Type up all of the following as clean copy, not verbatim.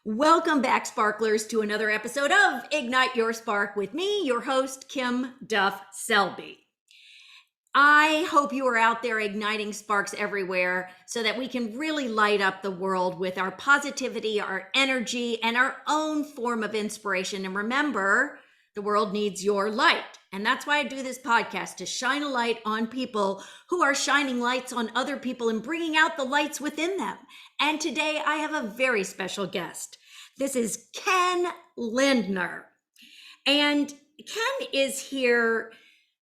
Welcome back, Sparklers, to another episode of Ignite Your Spark with me, your host, Kim Duff Selby. I hope you are out there igniting sparks everywhere so that we can really light up the world with our positivity, our energy, and our own form of inspiration. And remember, the world needs your light. And that's why I do this podcast, to shine a light on people who are shining lights on other people and bringing out the lights within them. And today I have a very special guest. This is Ken Lindner. And Ken is here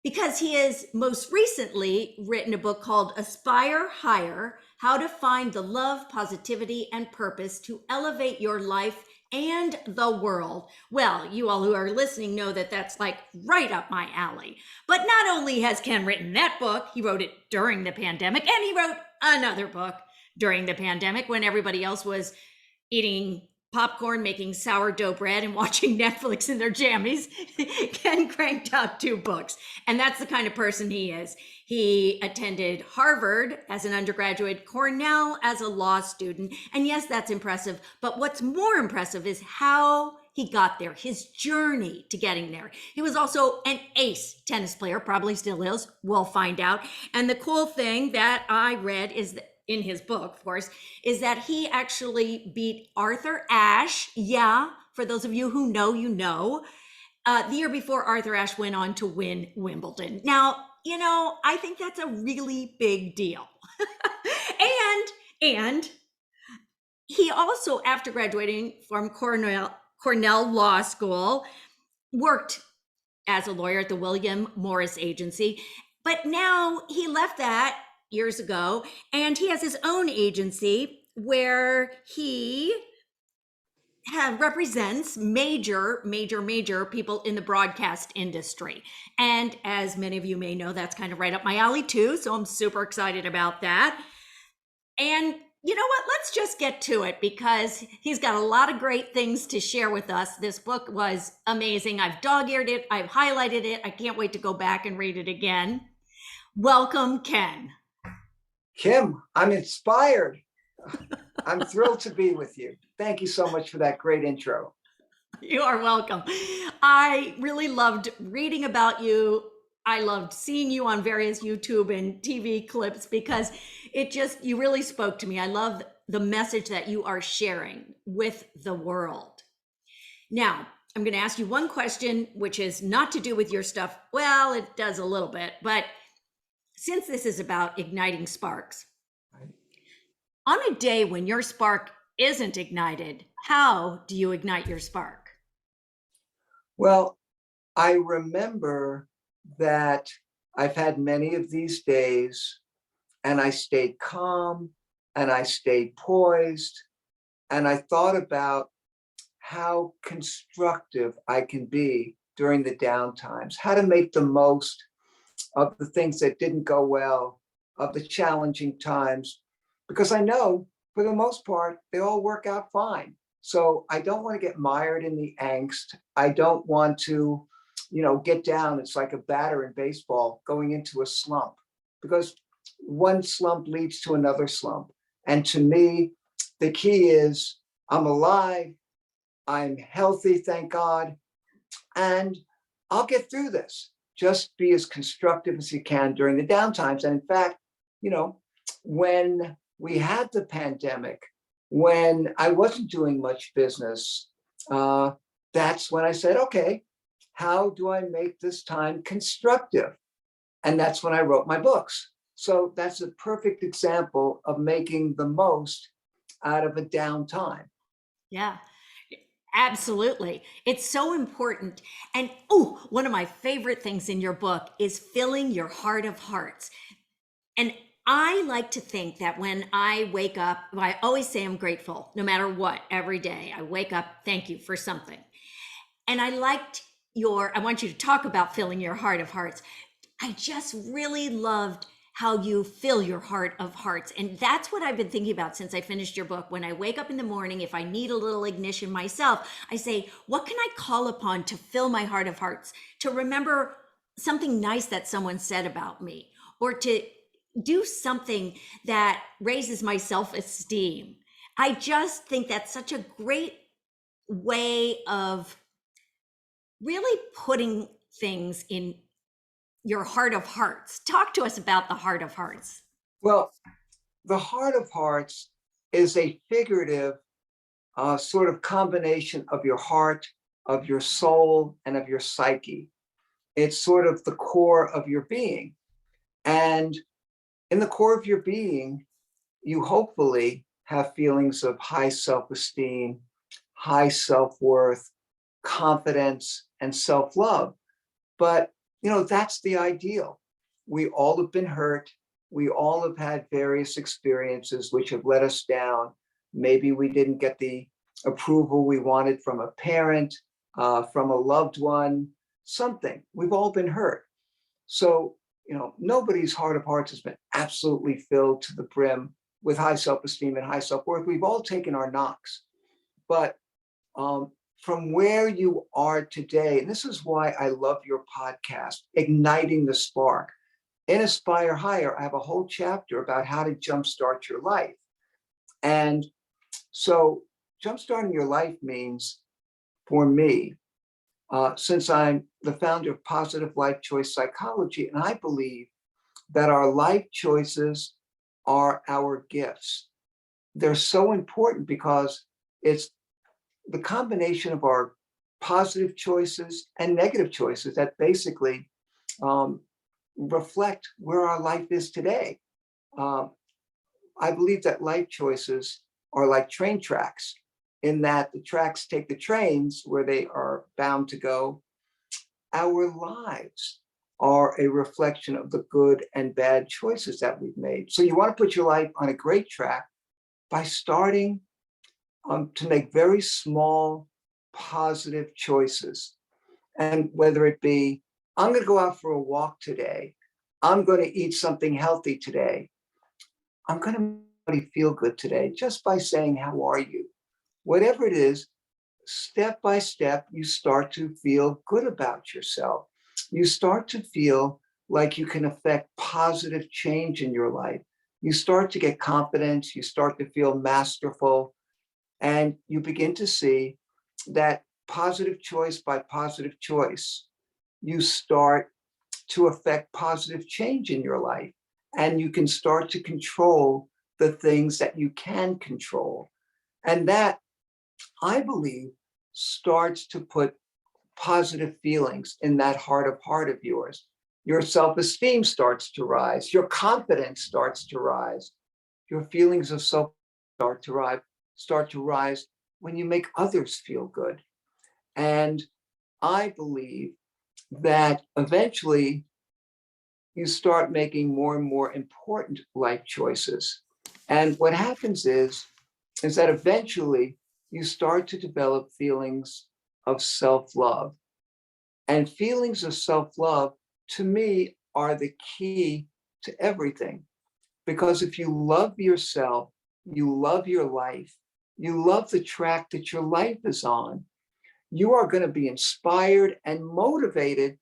because he has most recently written a book called Aspire Higher: How to Find the Love, Positivity, and Purpose to Elevate Your Life and the World. Well, you all who are listening know that that's like right up my alley. But not only has Ken written that book, he wrote it during the pandemic, and he wrote another book during the pandemic when everybody else was eating popcorn, making sourdough bread, and watching Netflix in their jammies. Ken cranked out 2 books. And that's the kind of person he is. He attended Harvard as an undergraduate, Cornell as a law student. And yes, that's impressive. But what's more impressive is how he got there, his journey to getting there. He was also an ace tennis player, probably still is. We'll find out. And the cool thing that I read is that in his book, of course, is that he actually beat Arthur Ashe. Yeah, for those of you who know, you know. The year before, Arthur Ashe went on to win Wimbledon. Now, I think that's a really big deal. and he also, after graduating from Cornell Law School, worked as a lawyer at the William Morris Agency. But now he left that years ago, and he has his own agency where he represents major people in the broadcast industry. And as many of you may know, that's kind of right up my alley too. So I'm super excited about that. And you know what? Let's just get to it, because he's got a lot of great things to share with us. This book was amazing. I've dog-eared it. I've highlighted it. I can't wait to go back and read it again. Welcome, Ken. Kim, I'm inspired. I'm thrilled to be with you. Thank you so much for that great intro. You are welcome. I really loved reading about you. I loved seeing you on various YouTube and TV clips, because you really spoke to me. I love the message that you are sharing with the world. Now, I'm going to ask you one question, which is not to do with your stuff. Well, it does a little bit, but since this is about igniting sparks, on a day when your spark isn't ignited, how do you ignite your spark? Well, I remember that I've had many of these days, and I stayed calm and I stayed poised, and I thought about how constructive I can be during the downtimes, how to make the most of the things that didn't go well, of the challenging times, because I know for the most part, they all work out fine. So I don't want to get mired in the angst. I don't want to, get down. It's like a batter in baseball going into a slump, because one slump leads to another slump. And to me, the key is I'm alive, I'm healthy, thank God, and I'll get through this. Just be as constructive as you can during the downtimes. And in fact, when we had the pandemic, when I wasn't doing much business, that's when I said, okay, how do I make this time constructive? And that's when I wrote my books. So that's a perfect example of making the most out of a downtime. Yeah. Absolutely. It's so important. And one of my favorite things in your book is filling your heart of hearts. And I like to think that when I wake up, I always say I'm grateful, no matter what, every day. I wake up, thank you for something. And I want you to talk about filling your heart of hearts. I just really loved how you fill your heart of hearts. And that's what I've been thinking about since I finished your book. When I wake up in the morning, if I need a little ignition myself, I say, what can I call upon to fill my heart of hearts? To remember something nice that someone said about me, or to do something that raises my self-esteem. I just think that's such a great way of really putting things in your heart of hearts. Talk to us about the heart of hearts. Well, the heart of hearts is a figurative sort of combination of your heart, of your soul, and of your psyche. It's sort of the core of your being. And in the core of your being, you hopefully have feelings of high self-esteem, high self-worth, confidence, and self-love. But, that's the ideal. We all have been hurt. We all have had various experiences which have let us down. Maybe we didn't get the approval we wanted from a parent, from a loved one, something. We've all been hurt. So, nobody's heart of hearts has been absolutely filled to the brim with high self-esteem and high self-worth. We've all taken our knocks. But from where you are today, and this is why I love your podcast, Igniting the Spark. In Aspire Higher, I have a whole chapter about how to jumpstart your life. And so jumpstarting your life means, for me, since I'm the founder of Positive Life Choice Psychology, and I believe that our life choices are our gifts. They're so important because it's the combination of our positive choices and negative choices that basically reflect where our life is today. I believe that life choices are like train tracks, in that the tracks take the trains where they are bound to go. Our lives are a reflection of the good and bad choices that we've made. So you want to put your life on a great track by starting to make very small, positive choices. And whether it be, I'm going to go out for a walk today, I'm going to eat something healthy today, I'm going to make somebody feel good today just by saying, how are you? Whatever it is, step by step, you start to feel good about yourself. You start to feel like you can affect positive change in your life. You start to get confidence, you start to feel masterful, and you begin to see that positive choice by positive choice, you start to affect positive change in your life. And you can start to control the things that you can control. And that, I believe, starts to put positive feelings in that heart of yours. Your self-esteem starts to rise. Your confidence starts to rise. Your feelings of self start to rise when you make others feel good. And I believe that eventually you start making more and more important life choices. And what happens is that eventually you start to develop feelings of self-love. And feelings of self-love, to me, are the key to everything. Because if you love yourself, you love your life, you love the track that your life is on, you are going to be inspired and motivated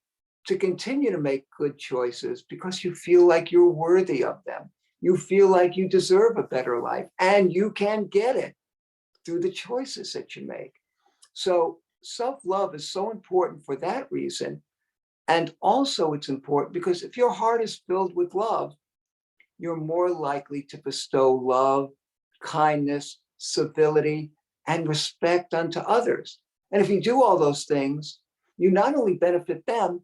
to continue to make good choices because you feel like you're worthy of them. You feel like you deserve a better life, and you can get it through the choices that you make. So self-love is so important for that reason. And also it's important because if your heart is filled with love, you're more likely to bestow love, kindness, civility, and respect unto others. And if you do all those things, you not only benefit them,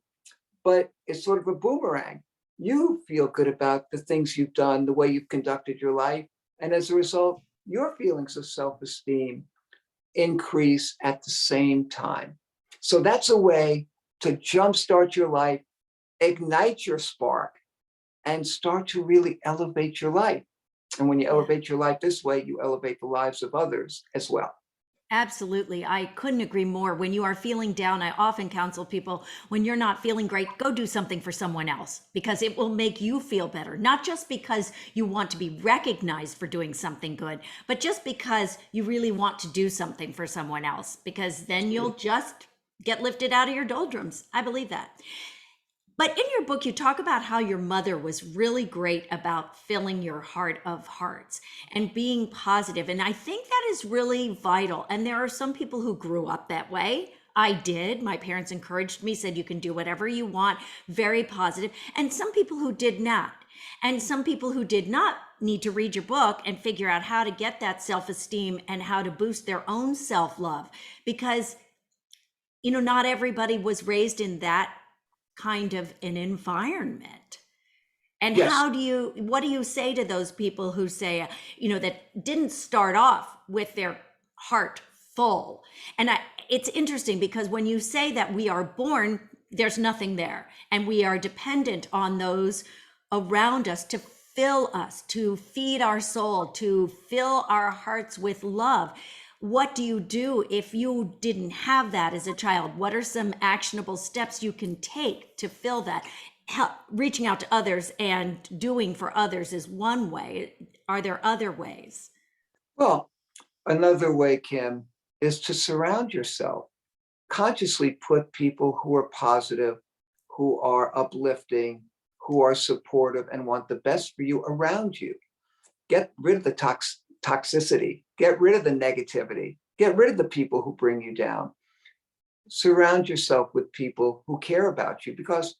but it's sort of a boomerang. You feel good about the things you've done, the way you've conducted your life. And as a result, your feelings of self-esteem increase at the same time. So that's a way to jumpstart your life, ignite your spark, and start to really elevate your life. And when you elevate your life this way, you elevate the lives of others as well. Absolutely. I couldn't agree more. When you are feeling down, I often counsel people, when you're not feeling great, go do something for someone else because it will make you feel better. Not just because you want to be recognized for doing something good, but just because you really want to do something for someone else, because then you'll just get lifted out of your doldrums. I believe that. But in your book, you talk about how your mother was really great about filling your heart of hearts and being positive. And I think that is really vital. And there are some people who grew up that way. I did. My parents encouraged me, said you can do whatever you want, very positive. And some people who did not. And some people who did not need to read your book and figure out how to get that self esteem and how to boost their own self love. Because, not everybody was raised in that kind of an environment. And Yes, what do you say to those people who say, that didn't start off with their heart full? And it's interesting because when you say that we are born, there's nothing there, and we are dependent on those around us to fill us, to feed our soul, to fill our hearts with love. What do you do if you didn't have that as a child? What are some actionable steps you can take to fill that? Reaching out to others and doing for others is one way. Are there other ways? well, another way, Kim, is to surround yourself. Consciously put people who are positive, who are uplifting, who are supportive and want the best for you around you. Get rid of the toxicity, get rid of the negativity, get rid of the people who bring you down. Surround yourself with people who care about you because,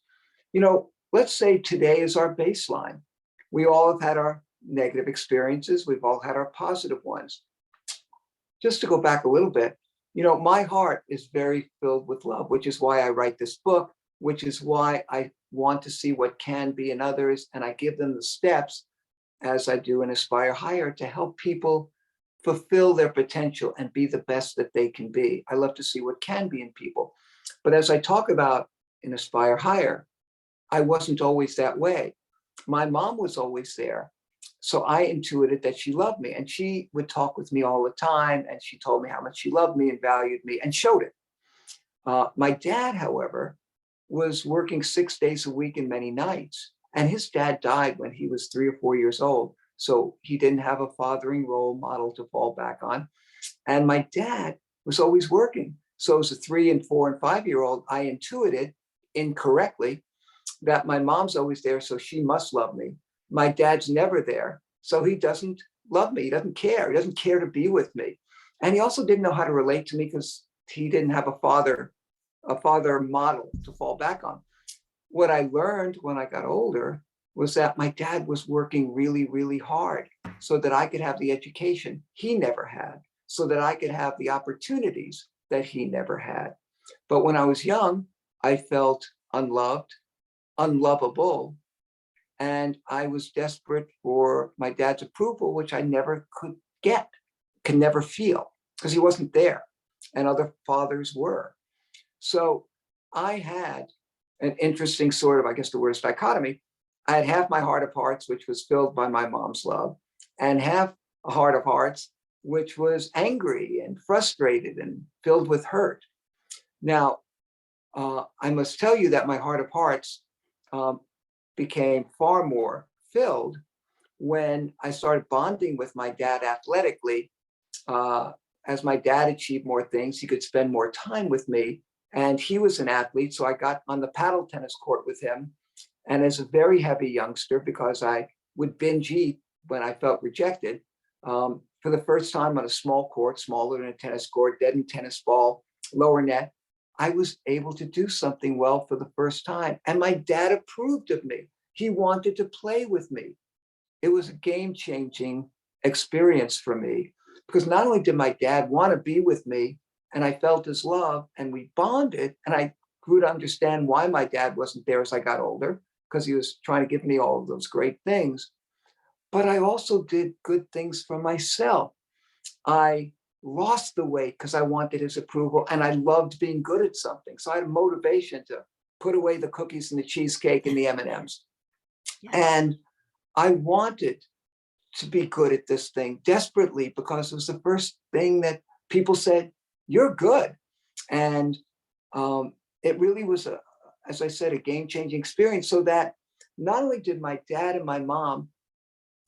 let's say today is our baseline. We all have had our negative experiences, we've all had our positive ones. Just to go back a little bit, my heart is very filled with love, which is why I write this book, which is why I want to see what can be in others. And I give them the steps, as I do in Aspire Higher, to help people fulfill their potential and be the best that they can be. I love to see what can be in people. But as I talk about in Aspire Higher, I wasn't always that way. My mom was always there. So I intuited that she loved me, and she would talk with me all the time. And she told me how much she loved me and valued me and showed it. My dad, however, was working 6 days a week and many nights. And his dad died when he was 3 or 4 years old. So he didn't have a fathering role model to fall back on. And my dad was always working. So as a 3 and 4 and 5 year old, I intuited incorrectly that my mom's always there, so she must love me. My dad's never there, so he doesn't love me. He doesn't care. He doesn't care to be with me. And he also didn't know how to relate to me because he didn't have a father model to fall back on. What I learned when I got older was that my dad was working really, really hard so that I could have the education he never had, so that I could have the opportunities that he never had. But when I was young, I felt unloved, unlovable, and I was desperate for my dad's approval, which I never could get, could never feel, because he wasn't there and other fathers were. So I had an interesting sort of, I guess the word is dichotomy. I had half my heart of hearts, which was filled by my mom's love, and half a heart of hearts, which was angry and frustrated and filled with hurt. Now, I must tell you that my heart of hearts became far more filled when I started bonding with my dad athletically. As my dad achieved more things, he could spend more time with me. And he was an athlete, so I got on the paddle tennis court with him. And as a very heavy youngster, because I would binge eat when I felt rejected, for the first time on a small court, smaller than a tennis court, deadened tennis ball, lower net, I was able to do something well for the first time. And my dad approved of me. He wanted to play with me. It was a game-changing experience for me, because not only did my dad want to be with me, and I felt his love, and we bonded, and I grew to understand why my dad wasn't there as I got older, because he was trying to give me all of those great things. But I also did good things for myself. I lost the weight because I wanted his approval, and I loved being good at something. So I had a motivation to put away the cookies and the cheesecake and the M&Ms. Yes. And I wanted to be good at this thing desperately, because it was the first thing that people said, you're good. And it really was, as I said, a game-changing experience, so that not only did my dad and my mom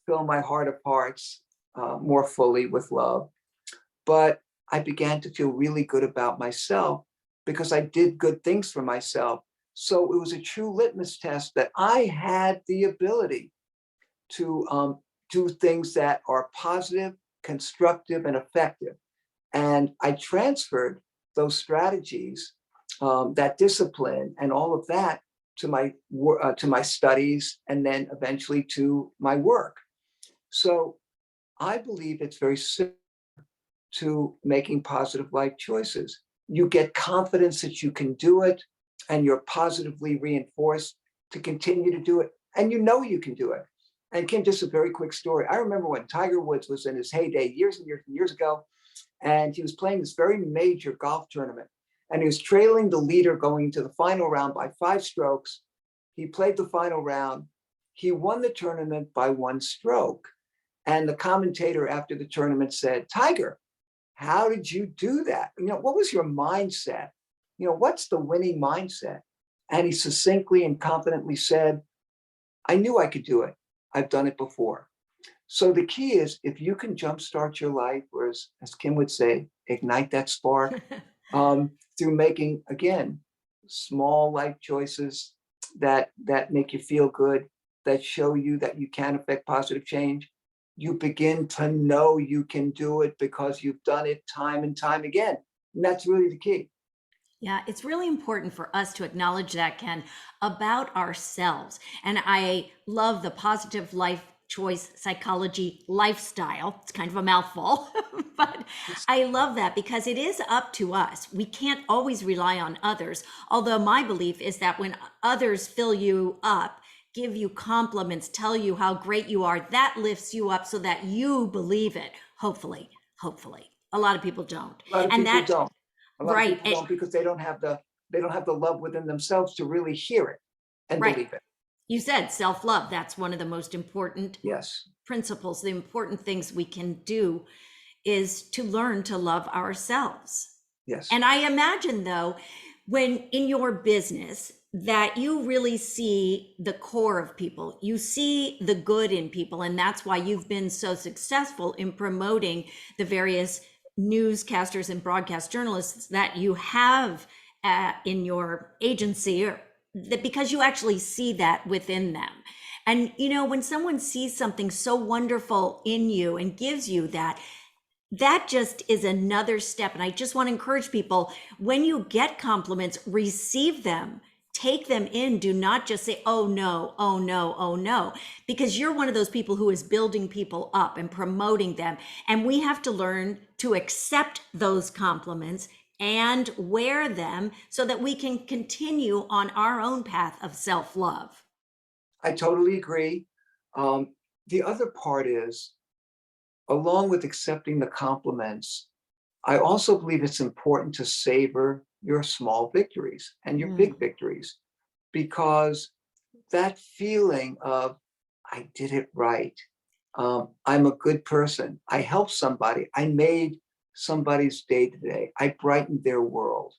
fill my heart of hearts more fully with love, but I began to feel really good about myself because I did good things for myself. So it was a true litmus test that I had the ability to do things that are positive, constructive, and effective. And I transferred those strategies, that discipline, and all of that to my studies, and then eventually to my work. So I believe it's very similar to making positive life choices. You get confidence that you can do it, and you're positively reinforced to continue to do it, and you know you can do it. And Kim, just a very quick story. I remember when Tiger Woods was in his heyday years and years and years ago, and he was playing this very major golf tournament, and he was trailing the leader going into the final round by 5 strokes. He played the final round. He won the tournament by 1 stroke. And the commentator after the tournament said, "Tiger, how did you do that? What was your mindset? What's the winning mindset?" And he succinctly and confidently said, "I knew I could do it. I've done it before." So the key is, if you can jumpstart your life, or as Kim would say, ignite that spark, through making, again, small life choices that make you feel good, that show you that you can affect positive change, you begin to know you can do it because you've done it time and time again. And that's really the key. Yeah, it's really important for us to acknowledge that, Ken, about ourselves. And I love the positive life choice psychology lifestyle. It's kind of a mouthful, but I love that because it is up to us. We can't always rely on others. Although my belief is that when others fill you up, give you compliments, tell you how great you are, that lifts you up so that you believe it. Hopefully, hopefully. A lot of people don't. A lot of And people that, don't. A lot of right. people don't, because they don't have the love within themselves to really hear it and Right. believe it. You said self-love. That's one of the most important Yes. principles. The important things we can do is to learn to love ourselves. Yes. And I imagine, though, when in your business, that you really see the core of people, you see the good in people. And that's why you've been so successful in promoting the various newscasters and broadcast journalists that you have in your agency, or that because you actually see that within them. And, when someone sees something so wonderful in you and gives you that, that just is another step. And I just want to encourage people, when you get compliments, receive them, take them in. Do not just say, "Oh no, oh no, oh no," because you're one of those people who is building people up and promoting them. And we have to learn to accept those compliments and wear them so that we can continue on our own path of self-love. I totally agree. The other part is, along with accepting the compliments, I also believe it's important to savor your small victories and your big victories, because that feeling of, "I did it right. I'm a good person. I helped somebody. I made somebody's day today. I brightened their world,"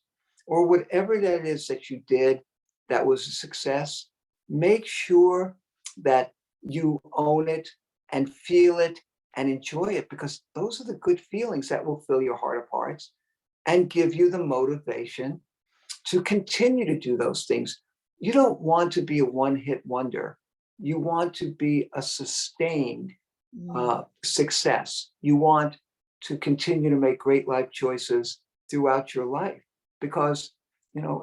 or whatever that is that you did that was a success. Make sure that you own it and feel it and enjoy it, because those are the good feelings that will fill your heart of hearts and give you the motivation to continue to do those things. You don't want to be a one-hit wonder. You want to be a sustained success. You want to continue to make great life choices throughout your life, because,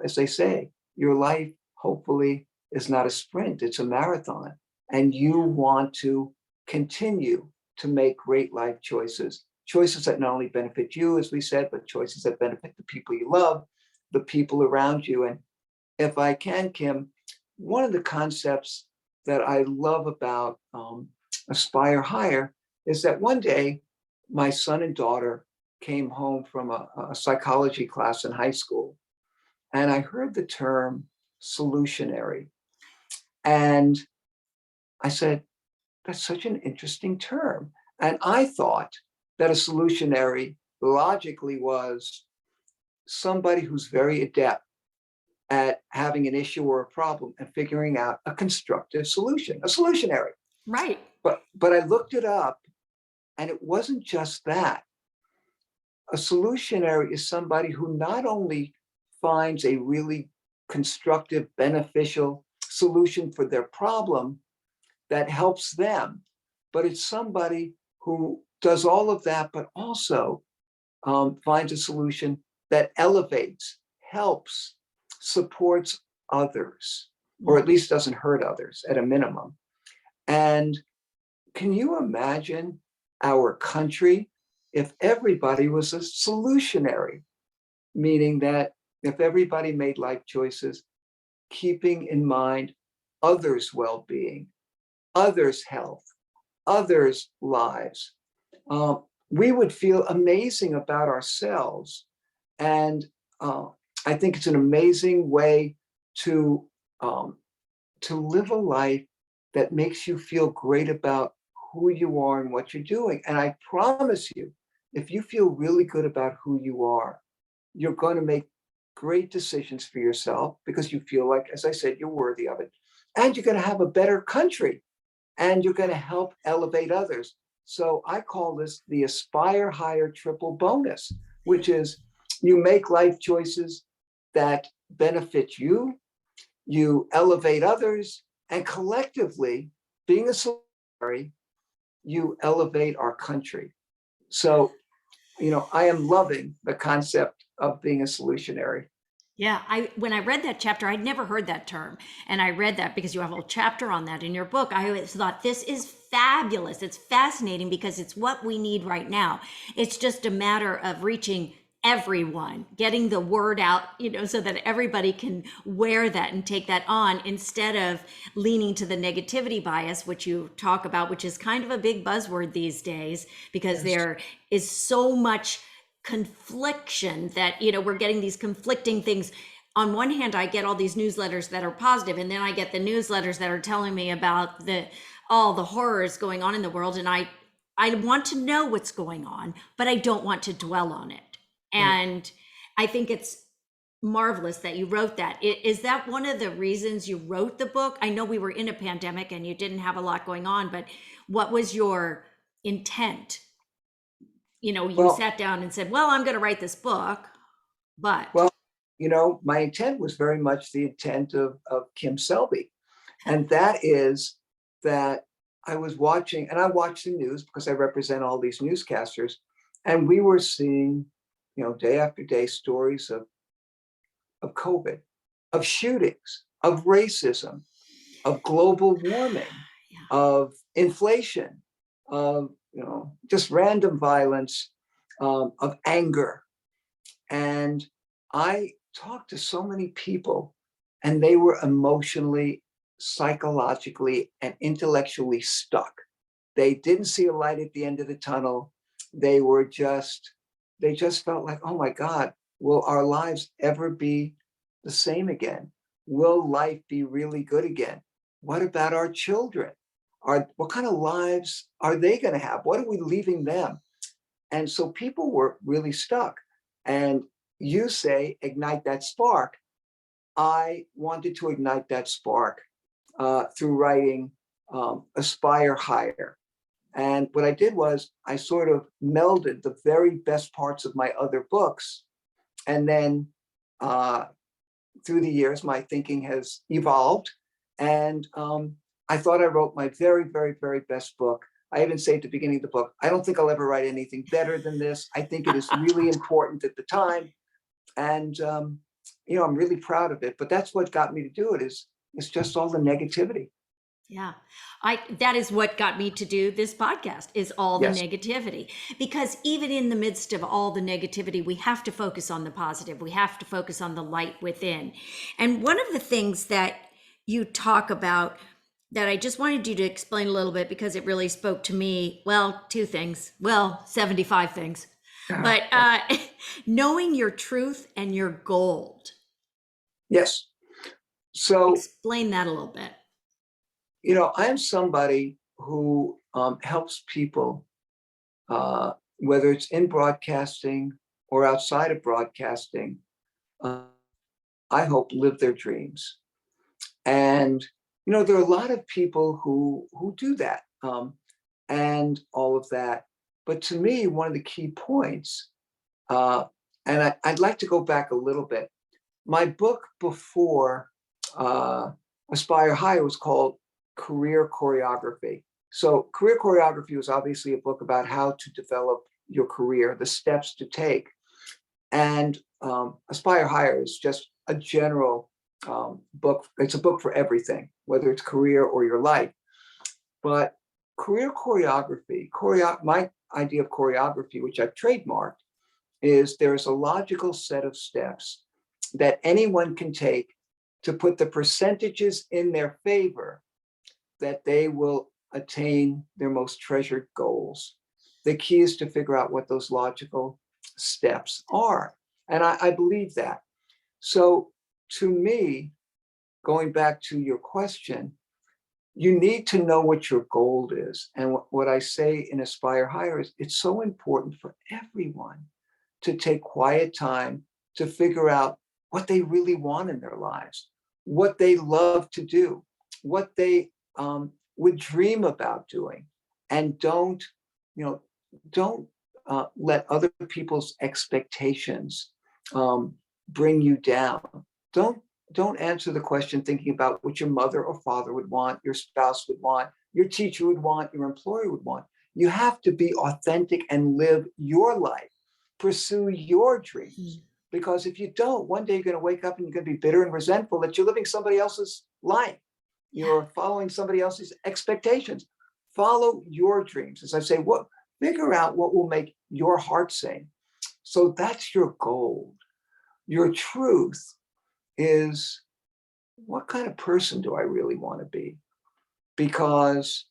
as they say, your life hopefully is not a sprint, it's a marathon. And you want to continue to make great life choices, choices that not only benefit you, as we said, but choices that benefit the people you love, the people around you. And if I can, Kim, one of the concepts that I love about Aspire Higher is that one day my son and daughter came home from a psychology class in high school, and I heard the term solutionary. And I said, "That's such an interesting term." And I thought that a solutionary logically was somebody who's very adept at having an issue or a problem and figuring out a constructive solution, a solutionary. Right. But I looked it up, and it wasn't just that. A solutionary is somebody who not only finds a really constructive, beneficial solution for their problem that helps them. But it's somebody who does all of that, but also finds a solution that elevates, helps, supports others, or at least doesn't hurt others at a minimum. And can you imagine our country if everybody was a solutionary, meaning that if everybody made life choices, keeping in mind others' well-being, others' health, others' lives, we would feel amazing about ourselves. And I think it's an amazing way to live a life that makes you feel great about who you are and what you're doing. And I promise you, if you feel really good about who you are, you're going to make great decisions for yourself because you feel like, as I said, you're worthy of it. And you're going to have a better country and you're going to help elevate others. So I call this the Aspire Higher triple bonus, which is you make life choices that benefit you, you elevate others, and collectively, being a solutionary, you elevate our country. So, I am loving the concept of being a solutionary. Yeah, when I read that chapter, I'd never heard that term. And I read that because you have a whole chapter on that in your book. I always thought this is fabulous. It's fascinating because it's what we need right now. It's just a matter of reaching everyone, getting the word out, so that everybody can wear that and take that on instead of leaning to the negativity bias, which you talk about, which is kind of a big buzzword these days because Yes. there is so much confliction that we're getting these conflicting things. On one hand, I get all these newsletters that are positive, and then I get the newsletters that are telling me about all the horrors going on in the world, and I want to know what's going on, but I don't want to dwell on it. And I think it's marvelous that you wrote that. Is that one of the reasons you wrote the book? I know we were in a pandemic and you didn't have a lot going on, but what was your intent? You Well, sat down and said, well, I'm going to write this book, but. well, my intent was very much the intent of Kim Selby. And that is that I was watching, and I watch the news because I represent all these newscasters, and we were seeing, day after day stories of COVID, of shootings, of racism, of global warming, Yeah. of inflation, of just random violence, of anger. And I talked to so many people, and they were emotionally, psychologically, and intellectually stuck. They didn't see a light at the end of the tunnel. They just felt like, oh my God, will our lives ever be the same again? Will life be really good again? What about our children? What kind of lives are they going to have? What are we leaving them? And so people were really stuck. And you say, ignite that spark. I wanted to ignite that spark through writing Aspire Higher. And what I did was I sort of melded the very best parts of my other books. And then through the years, my thinking has evolved. And I thought I wrote my very, very, very best book. I even say at the beginning of the book, I don't think I'll ever write anything better than this. I think it is really important at the time. And, I'm really proud of it. But that's what got me to do it is it's just all the negativity. Yeah. That is what got me to do this podcast is all the Yes. negativity, because even in the midst of all the negativity, we have to focus on the positive. We have to focus on the light within. And one of the things that you talk about that I just wanted you to explain a little bit because it really spoke to me. Well, two things. Well, 75 things. But knowing your truth and your gold. Yes. So, explain that a little bit. I'm somebody who helps people, whether it's in broadcasting or outside of broadcasting, I hope live their dreams. And, there are a lot of people who do that and all of that. But to me, one of the key points, and I'd like to go back a little bit. My book before Aspire Higher was called Career Choreography. So Career Choreography was obviously a book about how to develop your career, the steps to take. And Aspire Higher is just a general book. It's a book for everything, whether it's career or your life. But career choreography, my idea of choreography, which I've trademarked, is there's a logical set of steps that anyone can take to put the percentages in their favor that they will attain their most treasured goals. The key is to figure out what those logical steps are. And I believe that. So to me, going back to your question, you need to know what your goal is. And what I say in Aspire Higher is it's so important for everyone to take quiet time to figure out what they really want in their lives, what they love to do, what they would dream about doing, and don't let other people's expectations bring you down. Don't answer the question thinking about what your mother or father would want, your spouse would want, your teacher would want, your employer would want. You have to be authentic and live your life, pursue your dreams. Because if you don't, one day you're going to wake up and you're going to be bitter and resentful that you're living somebody else's life. You're following somebody else's expectations. Follow your dreams. As I say, figure out what will make your heart sing. So that's your goal. Your truth is, what kind of person do I really want to be? Because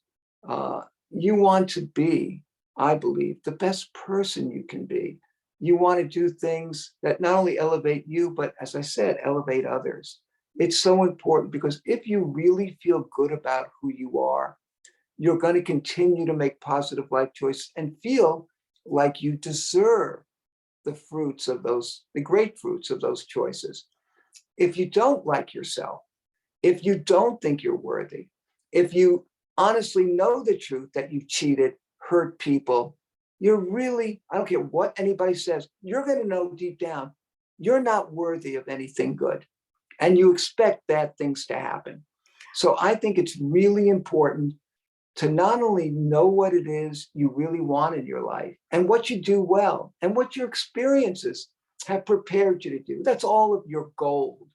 you want to be, I believe, the best person you can be. You want to do things that not only elevate you, but as I said, elevate others. It's so important because if you really feel good about who you are, you're going to continue to make positive life choices and feel like you deserve the fruits of those, the great fruits of those choices. If you don't like yourself, if you don't think you're worthy, if you honestly know the truth that you've cheated, hurt people, you're really, I don't care what anybody says, you're going to know deep down, you're not worthy of anything good. And you expect bad things to happen. So I think it's really important to not only know what it is you really want in your life and what you do well and what your experiences have prepared you to do. That's all of your gold.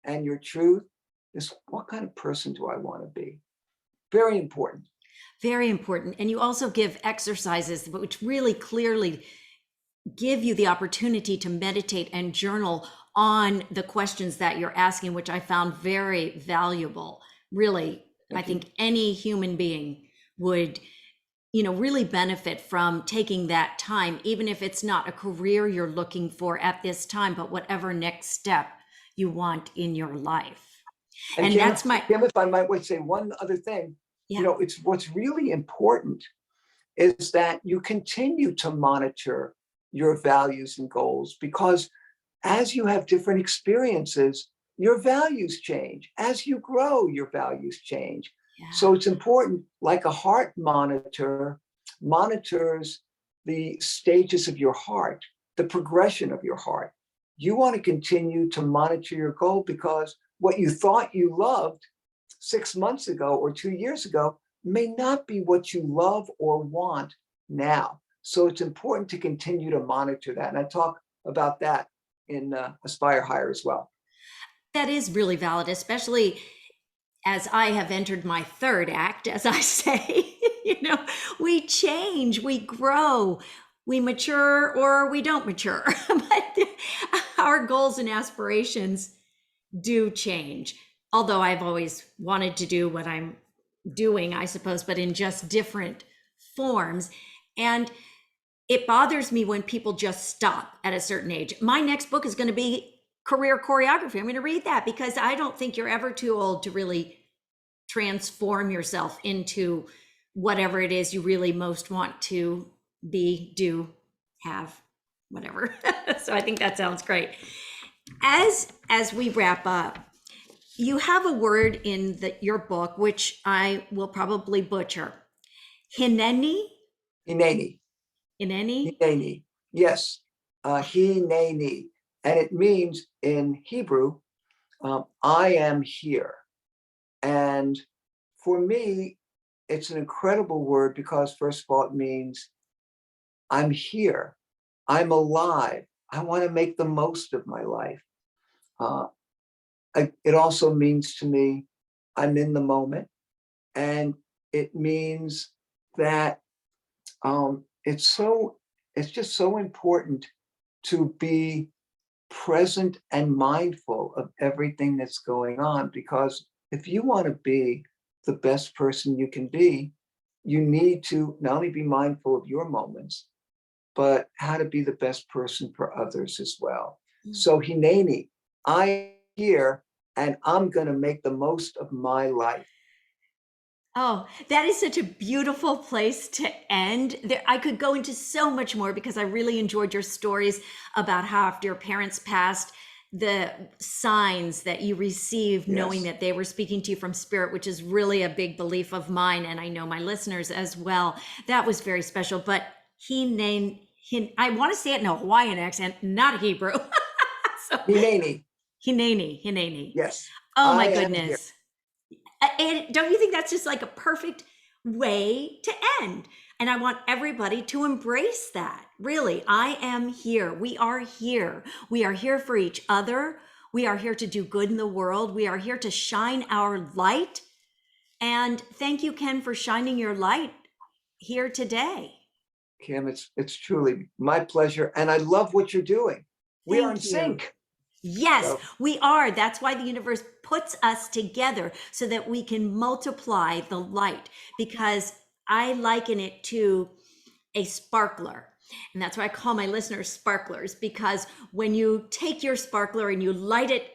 And your truth is, what kind of person do I want to be? Very important. Very important. And you also give exercises which really clearly give you the opportunity to meditate and journal on the questions that you're asking, which I found very valuable. Really, I think any human being would, really benefit from taking that time, even if it's not a career you're looking for at this time, but whatever next step you want in your life. And Kim, that's my Kim, if I might say one other thing, it's what's really important is that you continue to monitor your values and goals, because as you have different experiences, your values change. As you grow, your values change. So it's important, like a heart monitor monitors the stages of your heart, the progression of your heart. You want to continue to monitor your goal, because what you thought you loved 6 months ago or 2 years ago may not be what you love or want now. So it's important to continue to monitor that. And I talk about that in Aspire Higher as well. That is really valid, especially as I have entered my third act, as I say. We change, we grow, we mature, or we don't mature. But our goals and aspirations do change. Although I've always wanted to do what I'm doing, I suppose, but in just different forms. And it bothers me when people just stop at a certain age. My next book is going to be career choreography. I'm going to read that because I don't think you're ever too old to really transform yourself into whatever it is you really most want to be, do, have, whatever. So I think that sounds great. As we wrap up, you have a word in your book, which I will probably butcher. Hineni? Hineni. Hineni? Hineni. Yes. Hineni. And it means in Hebrew, I am here. And for me, it's an incredible word because, first of all, it means I'm here, I'm alive, I want to make the most of my life. Uh, it also means to me, I'm in the moment. And it means that it's just so important to be present and mindful of everything that's going on, because if you want to be the best person you can be, you need to not only be mindful of your moments, but how to be the best person for others as well. So Hineni, I'm here and I'm going to make the most of my life. Oh, that is such a beautiful place to end. There, I could go into so much more because I really enjoyed your stories about how after your parents passed, the signs that you received, knowing Yes. that they were speaking to you from spirit, which is really a big belief of mine, and I know my listeners as well. That was very special. But I want to say it in a Hawaiian accent, not Hebrew. So Hineni, Hineni. yes, Oh my I am here. goodness. And don't you think that's just like a perfect way to end? And I want everybody to embrace that. Really, I am here. We are here. We are here for each other. We are here to do good in the world. We are here to shine our light. And thank you, Ken, for shining your light here today. Kim, it's truly my pleasure. And I love what you're doing. We are in Thank you. sync. Yes, So, we are. That's why the universe puts us together so that we can multiply the light, because I liken it to a sparkler. And that's why I call my listeners sparklers, because when you take your sparkler and you light it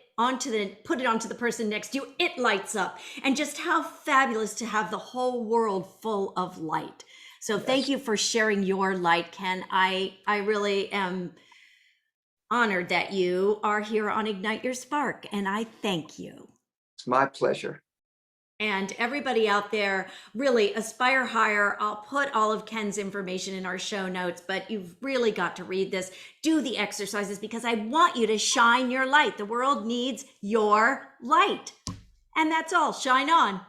put it onto the person next to you, it lights up. And just how fabulous to have the whole world full of light. So thank yes, you for sharing your light, Ken. I really am honored that you are here on Ignite Your Spark, and I thank you. it's my pleasure. And everybody out there, really aspire higher. I'll put all of Ken's information in our show notes, but you've really got to read this. Do the exercises because I want you to shine your light. The world needs your light. And that's all. Shine on.